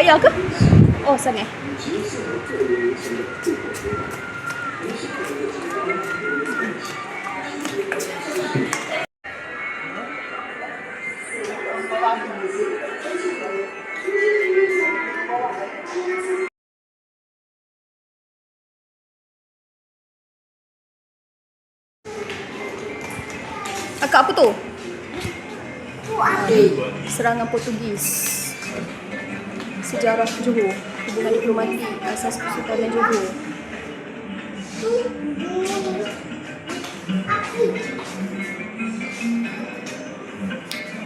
ya ke? Oh, sangat. Akak apa tu? Serangan Portugis. Sejarah Johor. Hubungan diplomatik. Asas Kesultanan Johor.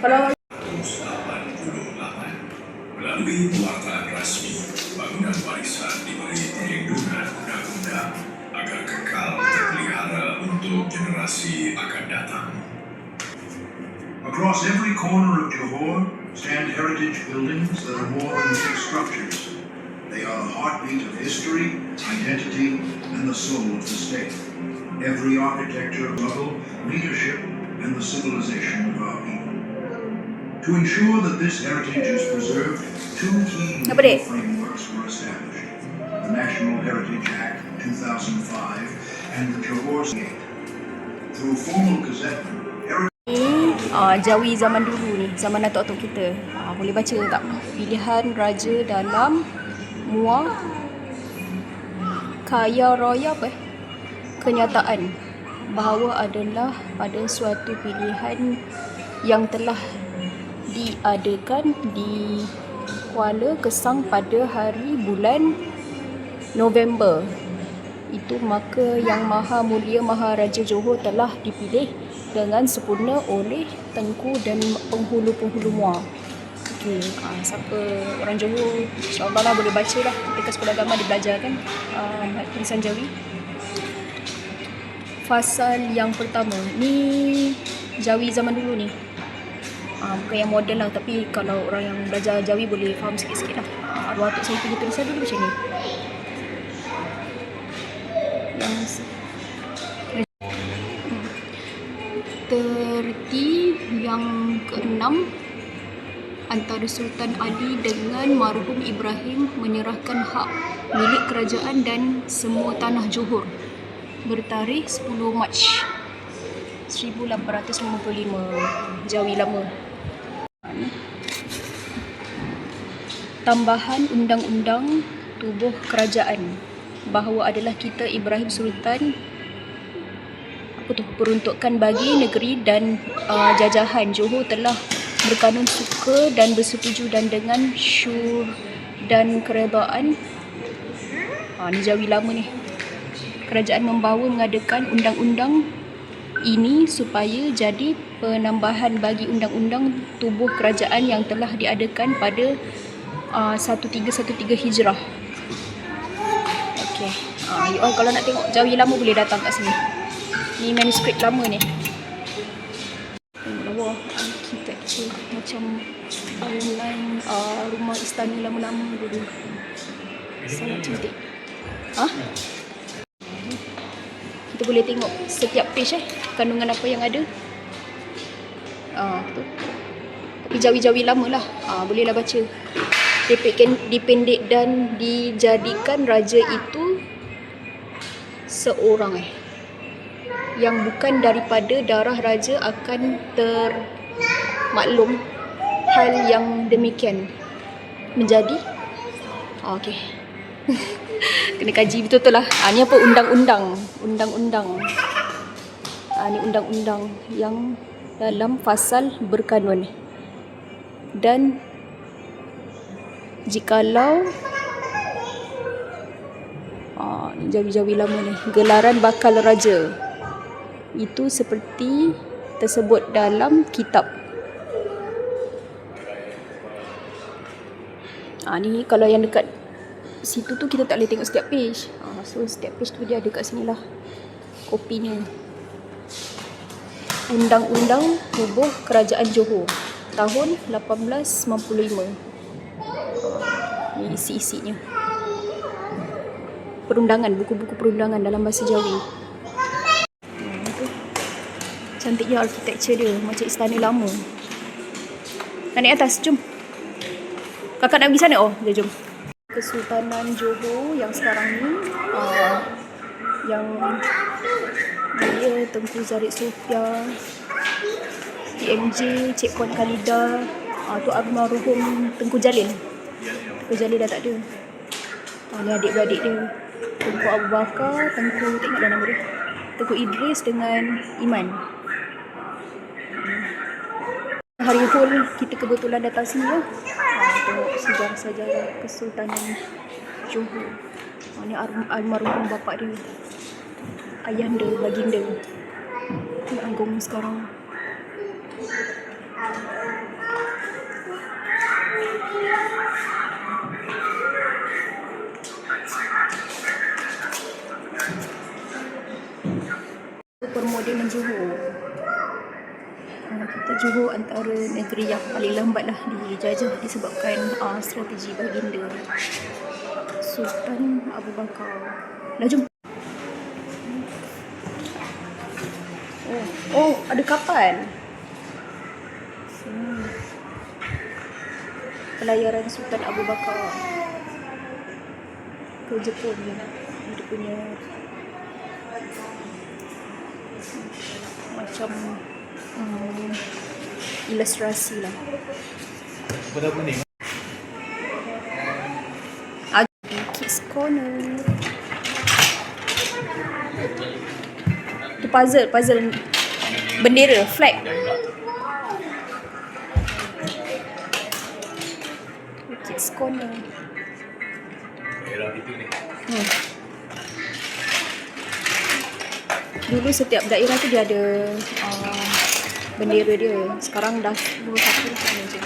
Kalau melalui pewartaan rasmi, bangunan warisan diberi perlindungan undang-undang agar kekal terpelihara untuk generasi akan datang. Across every corner of Johor stand heritage buildings that are more than mere structures. They are the heartbeat of history, identity, and the soul of the state. Every architecture, level, leadership, and the civilization of our people. To ensure that this heritage is preserved, two key legal frameworks were established: the National Heritage Act 2005 and the Johor State. Through formal gazettement, Jawi zaman dulu ni, zaman atuk-atuk kita. Boleh baca tak? Pilihan Raja dalam Muar Kaya Raya kenyataan bahawa adalah pada suatu pilihan yang telah diadakan di Kuala Kesang pada hari bulan November. Itu maka Yang Maha Mulia Maharaja Johor telah dipilih dengan sempurna oleh Tengku dan penghulu-penghulu Muar. Okey, siapa orang Johor, insya-Allah lah boleh baca lah. Dekat sekolah agama dia belajar kan tulisan Jawi. Fasal yang pertama ni Jawi zaman dulu ni. Bukan yang moden lah, tapi kalau orang yang belajar Jawi boleh faham sikit-sikit lah. Arwah atuk saya pergi tulisan dulu macam ni. Tertib yang keenam antara Sultan Ali dengan marhum Ibrahim menyerahkan hak milik kerajaan dan semua tanah Johor bertarikh 10 Mac 1855. Jawi lama. Tambahan undang-undang tubuh kerajaan bahawa adalah kita Ibrahim Sultan peruntukan bagi negeri dan jajahan. Johor telah berkanun suka dan bersetuju dan dengan syur dan keredaan. Ni Jawi lama ni. Kerajaan membawa mengadakan undang-undang ini supaya jadi penambahan bagi undang-undang tubuh kerajaan yang telah diadakan pada 1313 Hijrah. Okey. You all kalau nak tengok Jawi lama boleh datang kat sini. Ni manuskrip lama ni. Lawa architecture macam online rumah istana lama-lama dulu. Sangat cantik. Kita boleh tengok setiap page kandungan apa yang ada. Tu. Tapi Jawi-Jawi lama lah. Bolehlah baca. Dipendek dan dijadikan raja itu seorang yang bukan daripada darah raja akan termaklum hal yang demikian menjadi. Okey. Kena kaji betul-betul lah. Ni apa undang-undang. Ni undang-undang yang dalam fasal berkanun. Dan jikalau ni Jawi-Jawi lama ni, gelaran bakal raja itu seperti tersebut dalam kitab. Ni kalau yang dekat situ tu kita tak boleh tengok setiap page. So setiap page tu dia ada kat sini lah kopinya. Undang-Undang Tubuh Kerajaan Johor tahun 1895. Ni isi-isinya. Perundangan, buku-buku perundangan dalam bahasa Jawi. Cantiknya arkitektur dia, macam istana lama. Naik atas, jom. Kakak nak pergi sana? Oh, jom. Kesultanan Johor yang sekarang ni, yang dia Tengku Zahid Sofia, TMJ, Cik Puan Khalida, tu almarhum Tengku Jalil. Tengku Jalil dah tak ada. Ni adik-beradik dia. Tengku Abu Bakar, Tengku, tak ingat dah nama dia. Tengku Idris dengan Iman. Hari Hul kita kebetulan datang sini lah. Tengok sejarah-sejarah Kesultanan Johor. Ni almarhum bapak dia, ayahanda, baginda Tun Agong sekarang. Permodelan Johor. Kita Johor antara negeri yang paling lambat lah dijajah disebabkan strategi baginda Sultan Abu Bakar. Dah jom. Oh, ada kapal. Pelayaran Sultan Abu Bakar ke Jepun. Dia punya macam ilustrasi lah. Pada apa ni? Kids Corner. Tu puzzle bendera, flag. Kids Corner. Daerah itu ni. Dulu setiap daerah tu dia ada bendera dia. Sekarang dah satu sama je.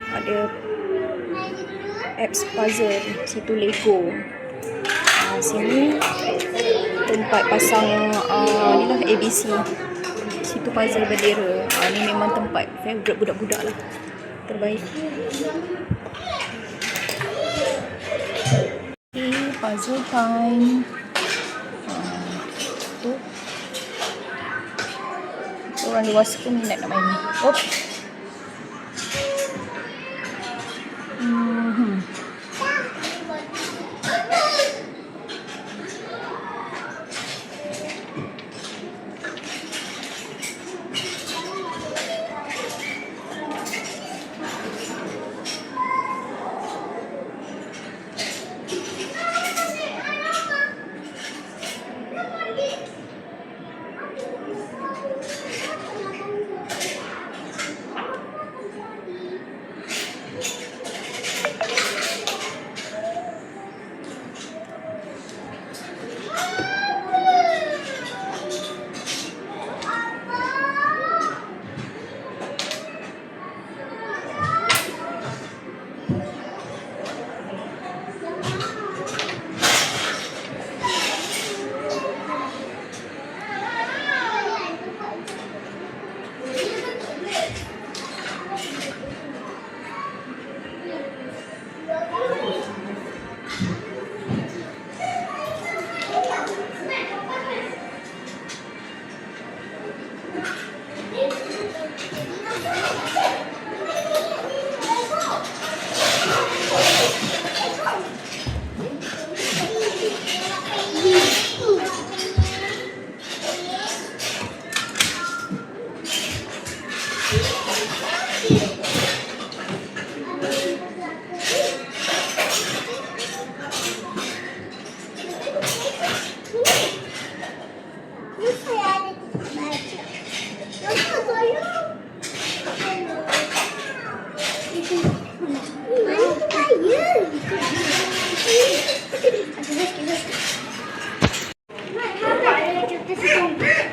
Ada apps puzzle, situ Lego. Sini tempat pasang ni lah ABC. Situ puzzle bendera. Ni memang tempat favourite budak-budak lah. Terbaik. Okay, puzzle time. Tu orang dewasa pun minat nak main ni.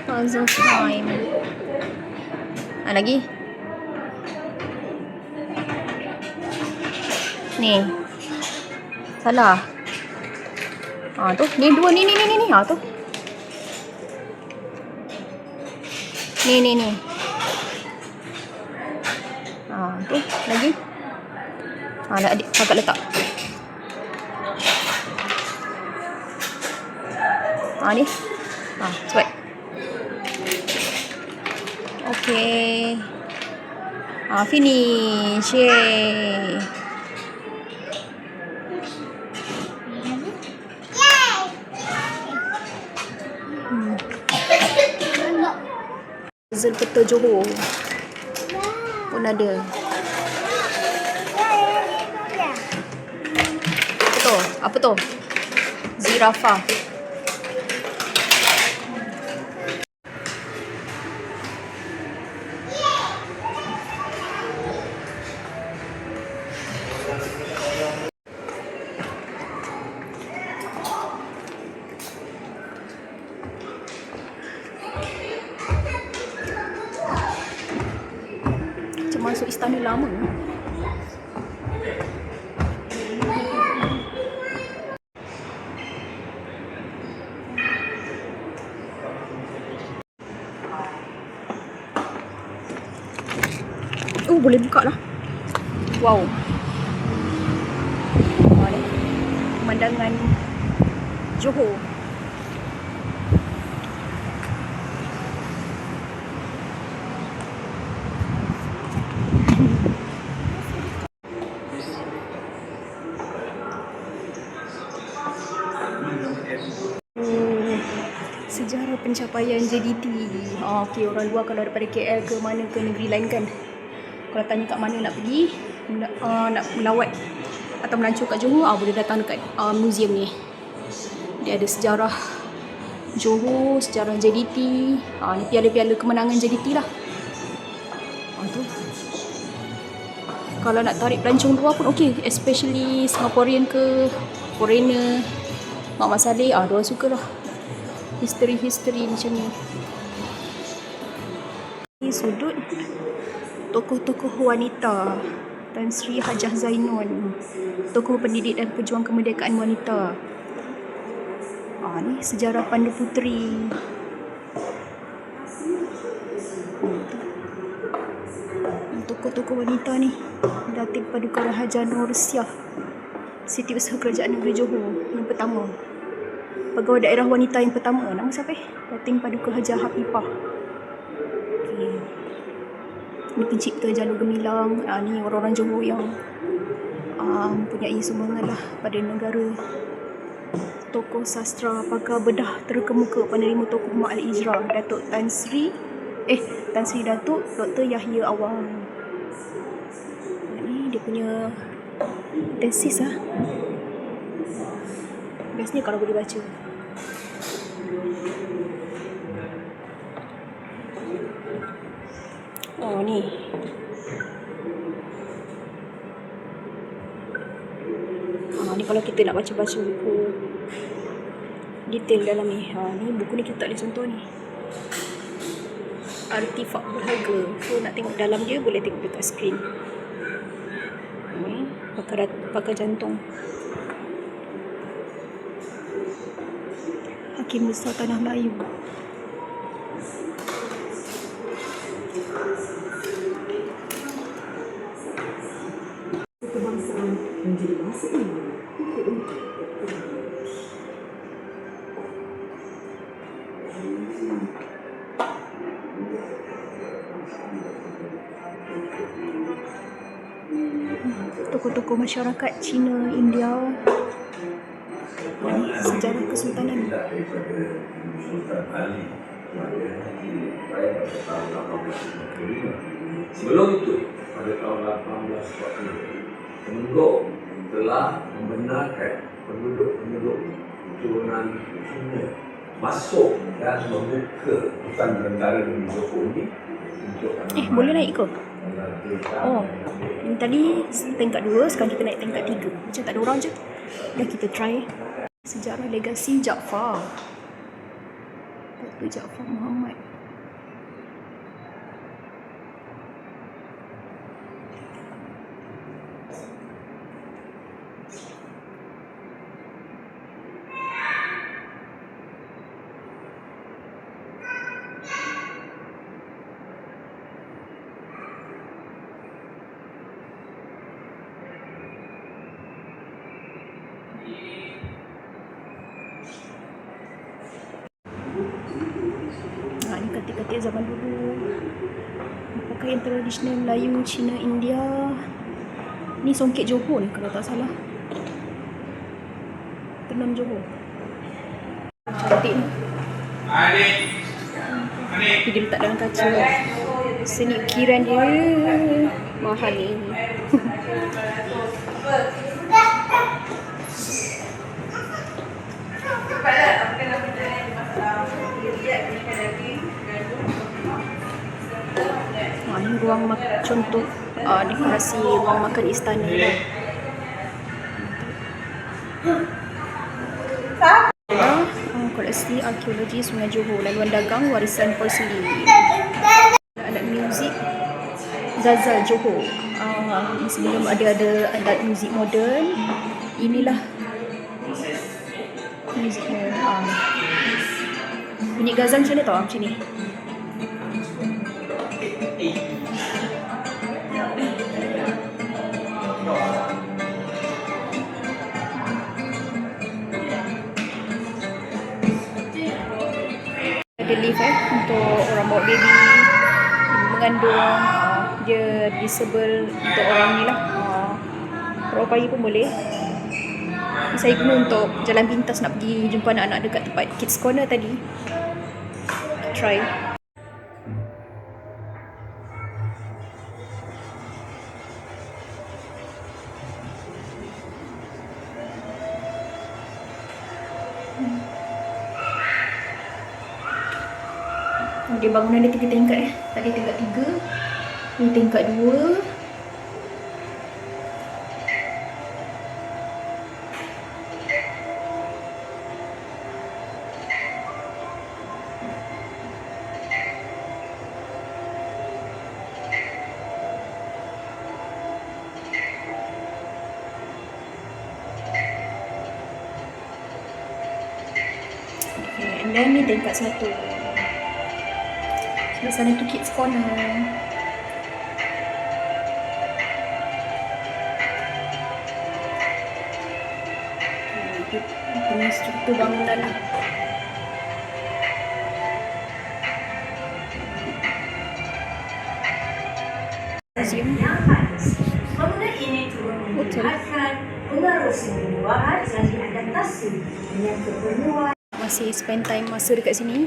Puzzle time. Lagi. Ni. Salah. Tu. Ni dua. Ni. Tu. Ni. Tu. Lagi. Adik kakak letak. Ni. Cepat. Okay. Finish. Yay. Puzzle peta Johor pun ada. Apa tu? Zirafah. Macam masuk istana lama. Boleh buka lah. Wow. Ni pemandangan Johor. Sejarah pencapaian JDT. Okay, orang luar kalau daripada KL ke mana ke negeri lain kan, kalau tanya kat mana nak pergi, nak melawat atau melancong kat Johor, boleh datang dekat museum ni. Dia ada sejarah Johor, sejarah JDT. Ni piala-piala kemenangan JDT lah. Tu. Kalau nak tarik pelancong luar pun okey, especially Singaporean ke foreigner. Mak Saleh, diorang suka lah history macam ni. Ni sudut tokoh-tokoh wanita. Tan Sri Hajah Zainun, tokoh pendidik dan pejuang kemerdekaan wanita. Ni sejarah Pandu Puteri. Tokoh-tokoh wanita ni. Datin Paduka Raja Nur Syah, Setiausaha Kerajaan Negeri Johor yang pertama. Pegawai daerah wanita yang pertama. Nama siapa? Datin Paduka Hajah Hafifah. Okay. Ni pencipta Jalur Gemilang. Ni orang-orang Johor yang mempunyai sumbangan lah pada negara. Tokoh sastra pakar bedah terkemuka penerima tokoh Mak Al-Ijrah, Datuk Tan Sri Datuk Dr. Yahya Awang. Ni dia punya tesis lah. Bestnya kalau boleh baca. Ni ni kalau kita nak baca-baca buku detail dalam ni. Ni buku ni kita tak boleh sentuh ni. Artifak berharga. So nak tengok dalam dia boleh tengok dekat skrin. Ni pakar jantung. Hakim Besar Tanah Melayu. Kebangsaan menjadi bahasa ini. Tokoh-tokoh masyarakat Cina, India. Sejarah Kesultanan. Sultan Ali sebelum itu, pada tahun 1840, Temenggong telah membenarkan penduduk-penduduk keturunan Cina masuk dan membuka hutan belantara di Johor ini untuk boleh naik ke? Ini tadi tingkat 2, sekarang kita naik tingkat 3. Macam tak ada orang je. Dah kita try. Sejarah legasi Jaafar. Datuk Jaafar Muhammad. katil zaman dulu. Pakaian tradisional Melayu, Cina, India. Ni songket Johor ni kalau tak salah. Tenun Johor. Cantik ni. Tapi dia letak dalam kaca. Seni ukiran dia mahal ni. Ni ruang contoh dekorasi ruang makan istana lah. Koleksi arkeologi Sungai Johor, laluan dagang, warisan porselin. Alat muzik Ghazal Johor. Sebelum ada alat muzik moden, inilah muzik bunyi Ghazal macam ni tau, macam ni. Ada lift untuk orang bawa baby, ibu mengandung, dia disable untuk orang ni lah. Orang bayi pun boleh. Saya guna untuk jalan pintas nak pergi jumpa anak-anak dekat tempat Kids Corner tadi. Try. Dia bangunan dia 3 tingkat Tadi tingkat 3, ni tingkat 2. And then ni tingkat 1. Sebelah sana tu Kids Corner. Ini struktur bangunan lah. Museum. Bangunan ini turut melibatkan pengaruh seni ruangan yang diadaptasi dengan keperluan. Masih spend time masa dekat sini.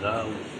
Laut.